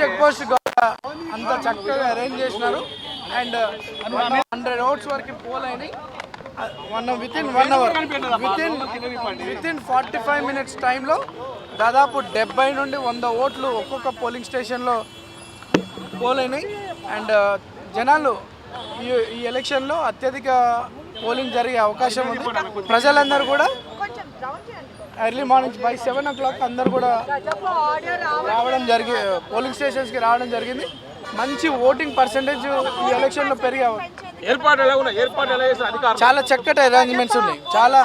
Check post అంత చక్కగా arrange చేసినారు. అండ్ 100 ఓట్స్ వరకు పోల్ అయినాయి. Within 1 hour within 45 minutes టైంలో దాదాపు 70 నుండి 100 ఓట్లు ఒక్కొక్క పోలింగ్ స్టేషన్లో పోల్ అయినాయి. అండ్ జనాలు ఈ ఎలక్షన్లో అత్యధిక పోలింగ్ జరిగే అవకాశం ఉంది. ప్రజలందరూ కూడా ఎర్లీ మార్నింగ్ బై 7 o'clock అందరూ కూడా రావడం పోలింగ్ స్టేషన్స్కి రావడం జరిగింది. మంచి ఓటింగ్ పర్సెంటేజ్ ఈ ఎలక్షన్లో పెరిగే చాలా చక్కటి అరేంజ్మెంట్స్ ఉన్నాయి. చాలా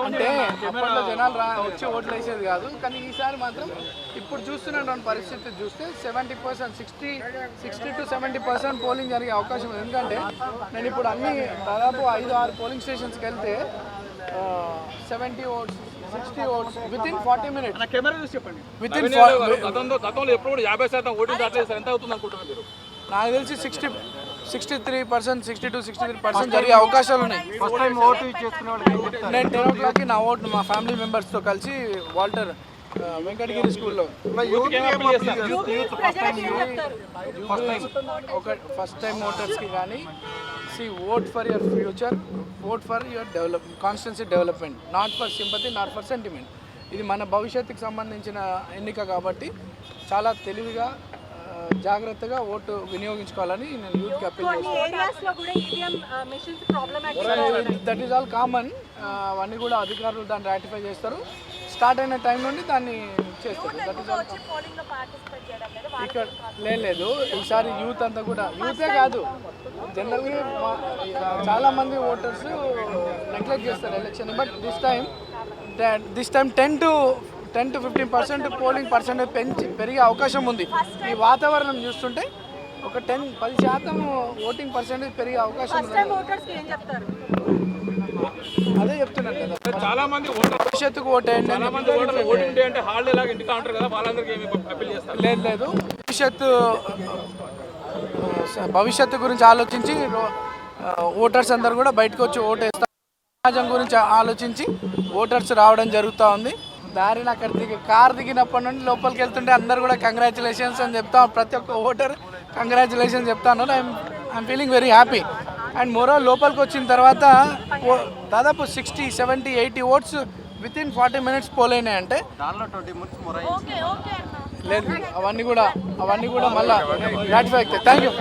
అంటే అప్పట్లో జనాలు వచ్చి ఓట్లు వేసేది కాదు, కానీ ఈసారి మాత్రం ఇప్పుడు చూస్తున్నటువంటి పరిస్థితి చూస్తే 70%, 60 to 70% పోలింగ్ జరిగే అవకాశం ఉంది. ఎందుకంటే నేను ఇప్పుడు అన్ని దాదాపు 5-6 పోలింగ్ స్టేషన్స్కి వెళ్తే 70 votes, 60 votes with in 40 minutes. Within నాకు తెలిసి 63%, 62-63% జరిగే అవకాశాలు ఉన్నాయి. నేను 10 o'clock నా ఓటు మా ఫ్యామిలీ మెంబర్స్తో కలిసి వాల్టర్ వెంకటగిరి స్కూల్లో ఫస్ట్ టైం ఓటర్స్కి కానీ vote for your future, vote for your constituency development, not for sympathy, not for sentiment. ఇది మన భవిష్యత్తుకు సంబంధించిన ఎన్నిక కాబట్టి చాలా తెలివిగా జాగ్రత్తగా ఓటు వినియోగించుకోవాలని నేను యూత్కి అప్పీల్ చేస్తాను. That is all common. అవన్నీ కూడా అధికారులు దాన్ని రాటిఫై చేస్తారు. స్టార్ట్ అయిన టైం నుండి దాన్ని చేస్తారు. That is all. ఇక్కడ లేదు ఈసారి యూత్ అంతా కూడా, యూతే కాదు జనరల్గా చాలామంది ఓటర్స్ నెగ్లెక్ట్ చేస్తారు election. But this time 10 to 15% polling percentage పెరిగే అవకాశం ఉంది. ఈ వాతావరణం చూస్తుంటే ఒక 10% ఓటింగ్ పర్సెంటేజ్ పెరిగే అవకాశం ఉంది. అదే చెప్తున్నాను కదా, చాలా మంది భవిష్యత్తుకు ఓటేయండి. లేదు భవిష్యత్తు గురించి ఆలోచించి ఓటర్స్ అందరు కూడా బయటకు వచ్చి ఓటేస్తారు. సమాజం గురించి ఆలోచించి ఓటర్స్ రావడం జరుగుతూ ఉంది. దారిని అక్కడ కార్ దిగినప్పటి నుండి లోపలికి వెళ్తుంటే అందరు కూడా కంగ్రాచులేషన్స్ అని చెప్తాం. ప్రతి ఒక్క ఓటర్ కంగ్రాచులేషన్స్ చెప్తాను. I am feeling very happy. And మోరో లోపలికి వచ్చిన తర్వాత దాదాపు 60, 70, 80 ఓట్స్ విత్ ఇన్ 40 మినిట్స్ పోలైనాయి. అంటే లేదు అవన్నీ కూడా మళ్ళీ రాటిఫై అవుతాయి. Thank you.